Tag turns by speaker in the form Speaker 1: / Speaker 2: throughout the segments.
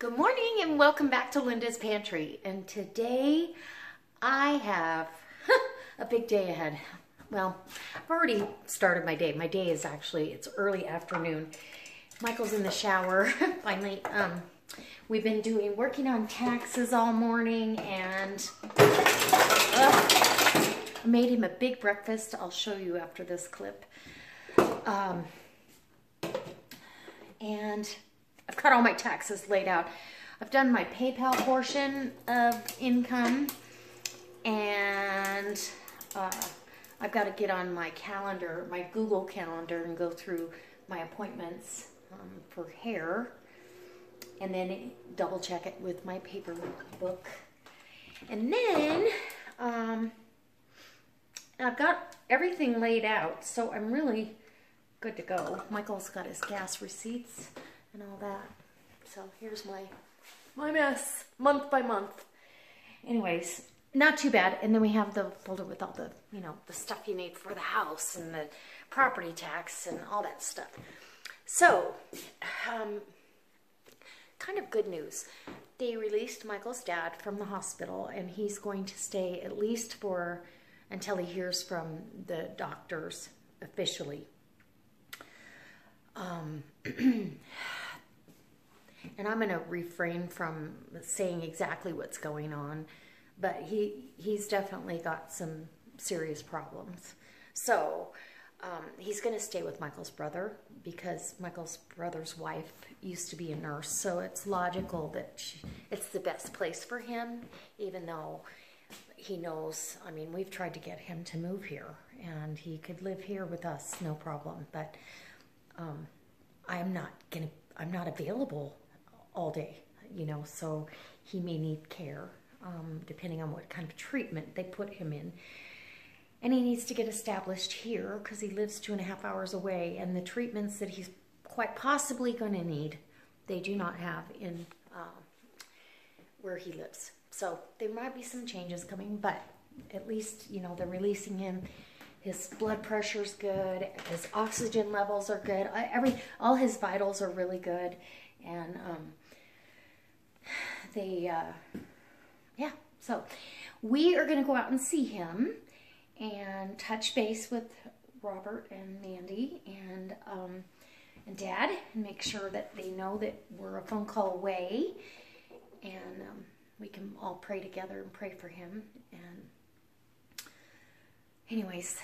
Speaker 1: Good morning and welcome back to Linda's Pantry. And today I have a big day ahead. Well, I've already started my day. My day is actually, it's early afternoon. Michael's in the shower. Finally, we've been working on taxes all morning, and I made him a big breakfast. I'll show you after this clip. And I've got all my taxes laid out. I've done my PayPal portion of income, and I've got to get on my calendar, my Google Calendar, and go through my appointments for hair, and then double check it with my paper book. And then I've got everything laid out, so I'm really good to go. Michael's got his gas receipts and all that. So here's my mess, month by month. Anyways, not too bad. And then we have the folder with all the, the stuff you need for the house and the property tax and all that stuff. So, kind of good news. They released Michael's dad from the hospital, and he's going to stay at least until he hears from the doctors officially. And I'm going to refrain from saying exactly what's going on, but he's definitely got some serious problems. So he's going to stay with Michael's brother, because Michael's brother's wife used to be a nurse, so it's logical that it's the best place for him, even though he knows, I mean, we've tried to get him to move here, and he could live here with us, no problem, but I'm not available all day, so he may need care, depending on what kind of treatment they put him in. And he needs to get established here because he lives 2.5 hours away, and the treatments that he's quite possibly going to need, they do not have in where he lives. So there might be some changes coming, but at least, they're releasing him. His blood pressure's good, his oxygen levels are good, all his vitals are really good, and yeah, so we are going to go out and see him and touch base with Robert and Mandy and Dad, and make sure that they know that we're a phone call away, and we can all pray together and pray for him. And anyways,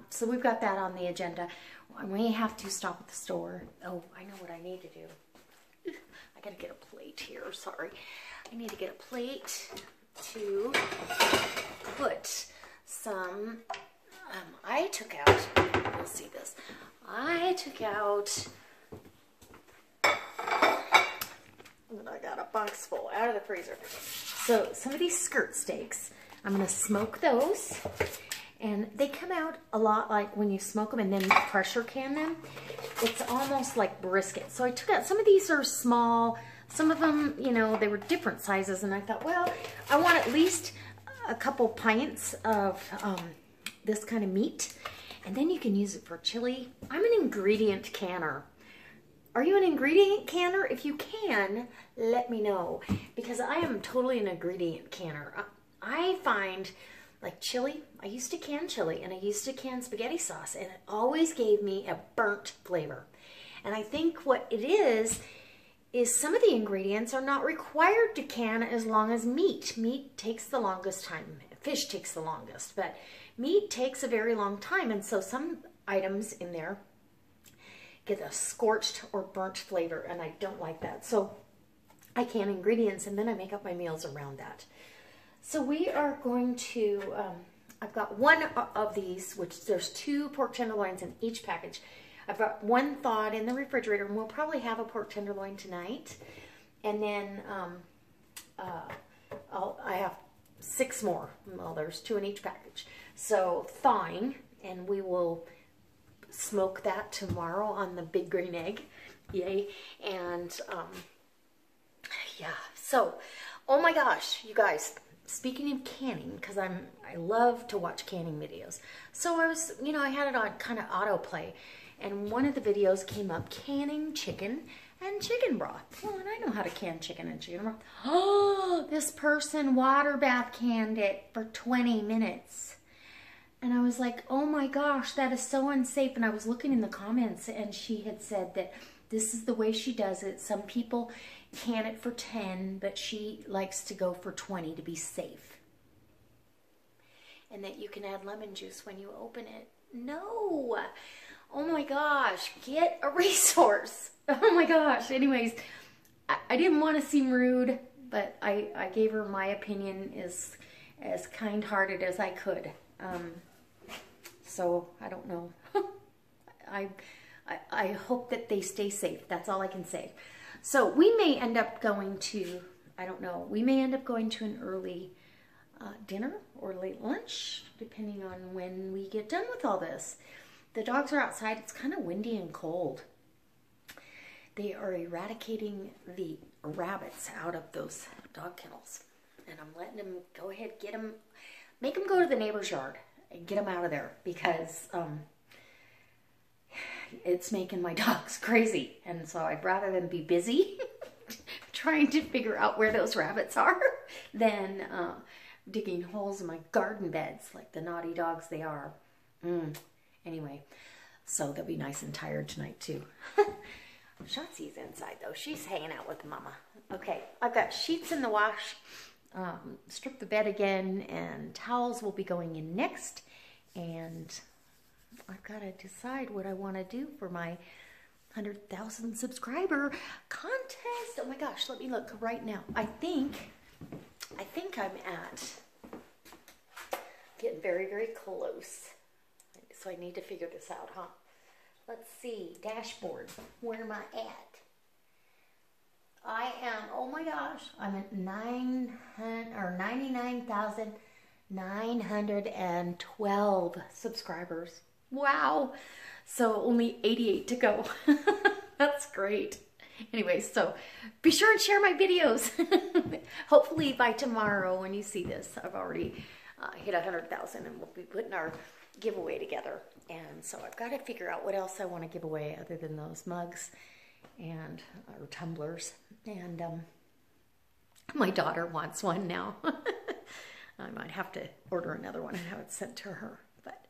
Speaker 1: so we've got that on the agenda. I may have to stop at the store. Oh, I know what I need to do. I gotta get a plate here, sorry. I need to get a plate to put some, I took out, you'll see this, I took out, I got a box full out of the freezer. So some of these skirt steaks, I'm gonna smoke those, and they come out a lot like when you smoke them and then pressure can them. It's almost like brisket. So I took out, some of these are small, some of them, they were different sizes, and I thought, well, I want at least a couple pints of this kind of meat, and then you can use it for chili. I'm an ingredient canner. Are you an ingredient canner? If you can, let me know, because I am totally an ingredient canner. I find, like chili, I used to can chili, and I used to can spaghetti sauce, and it always gave me a burnt flavor. And I think what it is some of the ingredients are not required to can as long as meat. Meat takes the longest time. Fish takes the longest, but meat takes a very long time, and so some items in there get a scorched or burnt flavor, and I don't like that. So I can ingredients, and then I make up my meals around that. So we are going to, I've got one of these, which there's 2 pork tenderloins in each package. I've got one thawed in the refrigerator, and we'll probably have a pork tenderloin tonight. And then I have 6 more. Well, there's 2 in each package. So thawing, and we will smoke that tomorrow on the big green egg. Yay. And yeah, so, oh my gosh, you guys. Speaking of canning, because I love to watch canning videos. So I was, I had it on kind of autoplay, and one of the videos came up, canning chicken and chicken broth. Well, and I know how to can chicken and chicken broth. Oh, this person water bath canned it for 20 minutes. And I was like, oh my gosh, that is so unsafe. And I was looking in the comments and she had said that this is the way she does it. Some people can it for 10, but she likes to go for 20 to be safe. And that you can add lemon juice when you open it. No. Oh my gosh, get a resource. Oh my gosh. Anyways, I didn't want to seem rude, but I gave her my opinion as kind-hearted as I could. So I don't know. I hope that they stay safe. That's all I can say. So we may end up going to, I don't know, we may end up going to an early dinner or late lunch, depending on when we get done with all this. The dogs are outside. It's kind of windy and cold. They are eradicating the rabbits out of those dog kennels. And I'm letting them go ahead, get them, make them go to the neighbor's yard and get them out of there because it's making my dogs crazy. And so I'd rather them be busy trying to figure out where those rabbits are than digging holes in my garden beds like the naughty dogs they are. Anyway, so they'll be nice and tired tonight too. Shotzi's inside though. She's hanging out with mama. Okay, I've got sheets in the wash. Strip the bed again, and towels will be going in next. And I've got to decide what I want to do for my 100,000 subscriber contest. Oh my gosh, let me look right now. I think I'm at getting very, very close. So I need to figure this out, huh? Let's see, dashboard. Where am I at? I am, oh my gosh, I'm at 99,912 subscribers. Wow. So only 88 to go. That's great. Anyway, so be sure and share my videos. Hopefully by tomorrow when you see this, I've already hit 100,000 and we'll be putting our giveaway together. And so I've got to figure out what else I want to give away other than those mugs and or tumblers. And my daughter wants one now. I might have to order another one and have it sent to her. But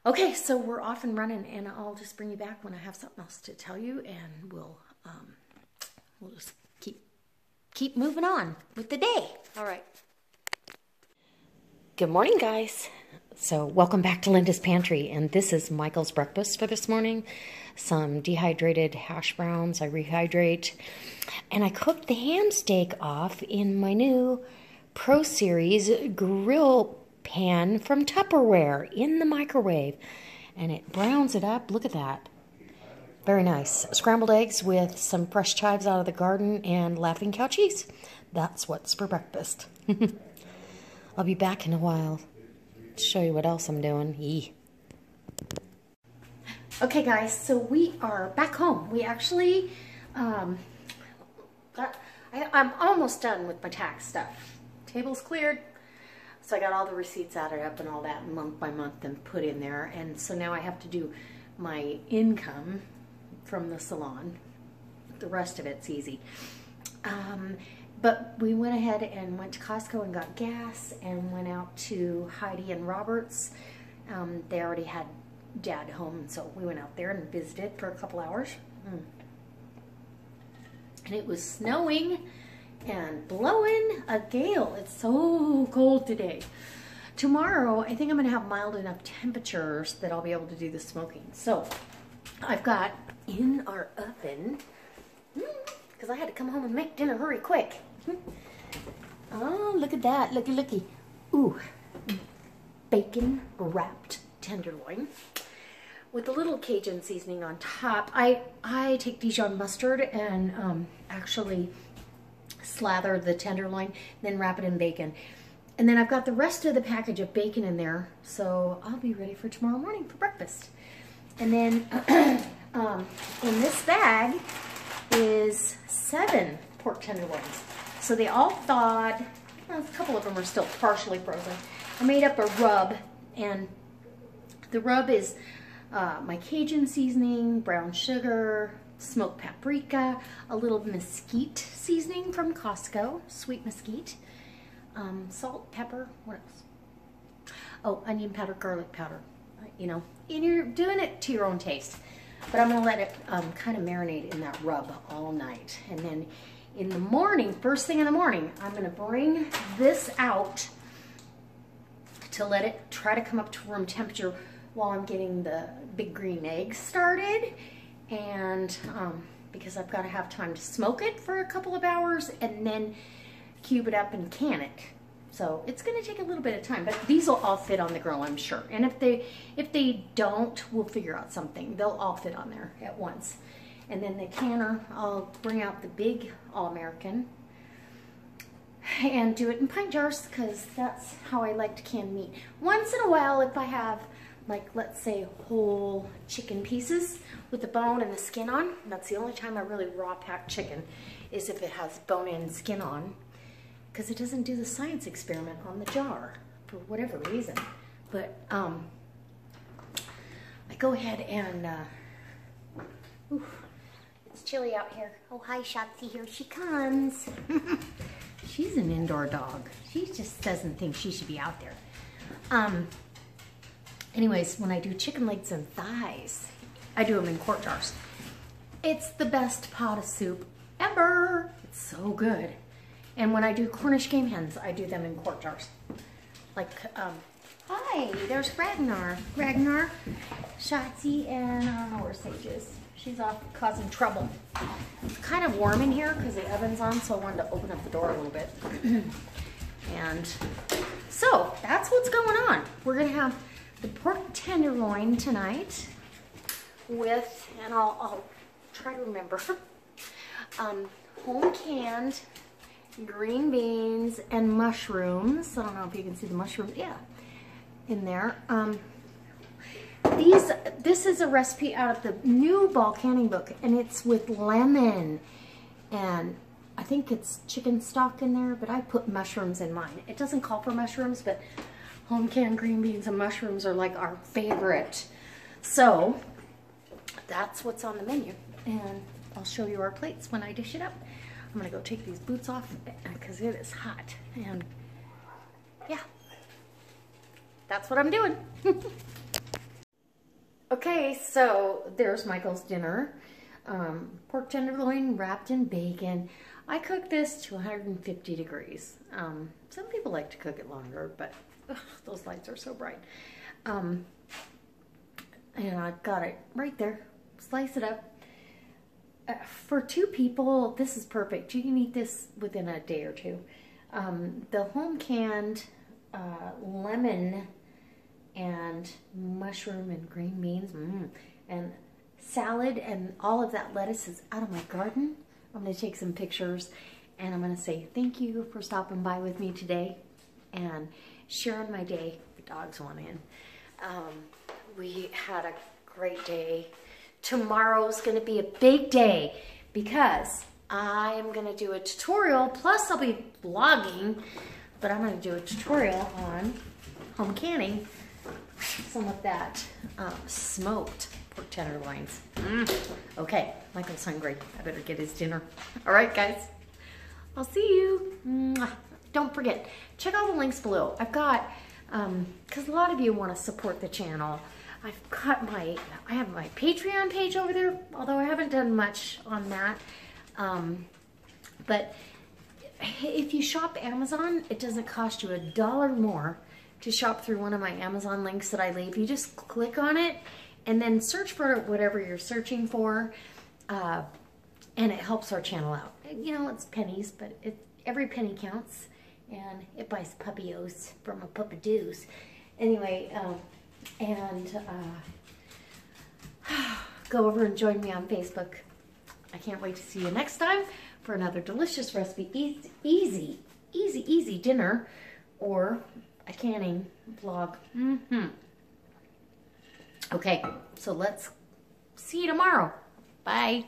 Speaker 1: okay, so we're off and running, and I'll just bring you back when I have something else to tell you, and we'll just keep moving on with the day. All right. Good morning, guys. So welcome back to Linda's Pantry, and this is Michael's breakfast for this morning. Some dehydrated hash browns I rehydrate, and I cooked the ham steak off in my new Pro Series grill pan from Tupperware in the microwave, and it browns it up. Look at that. Very nice. Scrambled eggs with some fresh chives out of the garden and Laughing Cow cheese. That's what's for breakfast. I'll be back in a while to show you what else I'm doing. Yee. Okay guys, so we are back home. We actually I'm almost done with my tax stuff. Table's cleared. So I got all the receipts added up and all that month by month and put in there. And so now I have to do my income from the salon. The rest of it's easy. But we went ahead and went to Costco and got gas and went out to Heidi and Robert's. They already had Dad home, so we went out there and visited for a couple hours. And it was snowing and blowing a gale. It's so cold today. Tomorrow, I think I'm going to have mild enough temperatures that I'll be able to do the smoking. So I've got in our oven, because I had to come home and make dinner hurry quick. Oh, look at that. Looky, looky. Ooh, bacon wrapped tenderloin with a little Cajun seasoning on top. I take Dijon mustard and actually slather the tenderloin, then wrap it in bacon. And then I've got the rest of the package of bacon in there, so I'll be ready for tomorrow morning for breakfast. And then in this bag is 7 pork tenderloins. So they all thawed. Well, a couple of them are still partially frozen. I made up a rub, and the rub is my Cajun seasoning, brown sugar, smoked paprika, a little mesquite seasoning from Costco, sweet mesquite, salt, pepper, what else? Oh, onion powder, garlic powder, you know, and you're doing it to your own taste. But I'm gonna let it kind of marinate in that rub all night. And then in the morning, first thing in the morning, I'm gonna bring this out to let it try to come up to room temperature while I'm getting the big green eggs started. And because I've got to have time to smoke it for a couple of hours and then cube it up and can it. So it's going to take a little bit of time, but these will all fit on the grill, I'm sure. And if they don't, we'll figure out something. They'll all fit on there at once. And then the canner, I'll bring out the big All-American and do it in pint jars because that's how I like to can meat. Once in a while, if I have, like, let's say whole chicken pieces with the bone and the skin on, that's the only time I really raw pack chicken, is if it has bone and skin on, because it doesn't do the science experiment on the jar for whatever reason. But I go ahead and it's chilly out here. Oh, hi Shotzi, here she comes. She's an indoor dog. She just doesn't think she should be out there. Anyways, when I do chicken legs and thighs, I do them in quart jars. It's the best pot of soup ever. It's so good. And when I do Cornish game hens, I do them in quart jars. Like, hi, there's Ragnar. Ragnar, Shotzi, and I don't know where Sage is. She's off causing trouble. It's kind of warm in here because the oven's on, so I wanted to open up the door a little bit. And so that's what's going on. We're gonna have the pork tenderloin tonight with, and I'll try to remember, home canned green beans and mushrooms. I don't know if you can see the mushrooms, yeah, in there. This is a recipe out of the new ball canning book, and it's with lemon, and I think it's chicken stock in there, but I put mushrooms in mine. It doesn't call for mushrooms, but home canned green beans and mushrooms are like our favorite. So that's what's on the menu, and I'll show you our plates when I dish it up. I'm gonna go take these boots off because it is hot, and yeah, that's what I'm doing. Okay, so there's Michael's dinner. Pork tenderloin wrapped in bacon. I cook this to 150 degrees. Some people like to cook it longer, but ugh, those lights are so bright. And I've got it right there. Slice it up. For 2 people, this is perfect. You can eat this within a day or 2. The home canned lemon and mushroom and green beans and salad and all of that lettuce is out of my garden. I'm going to take some pictures and I'm going to say thank you for stopping by with me today and sharing my day. The dogs want in. We had a great day. Tomorrow's going to be a big day because I am going to do a tutorial, plus I'll be vlogging, but I'm going to do a tutorial on home canning some of that smoked pork tenderloins. Okay, Michael's hungry. I better get his dinner. All right, guys. I'll see you. Don't forget, check out the links below. I've got, because a lot of you want to support the channel, I have my Patreon page over there, although I haven't done much on that. But if you shop Amazon, it doesn't cost you $1 more to shop through one of my Amazon links that I leave. You just click on it and then search for whatever you're searching for, and it helps our channel out. You know, it's pennies, but every penny counts, and it buys puppios from a puppadoos. Anyway, go over and join me on Facebook. I can't wait to see you next time for another delicious recipe. Easy dinner or a canning vlog. Okay, so let's see you tomorrow. Bye.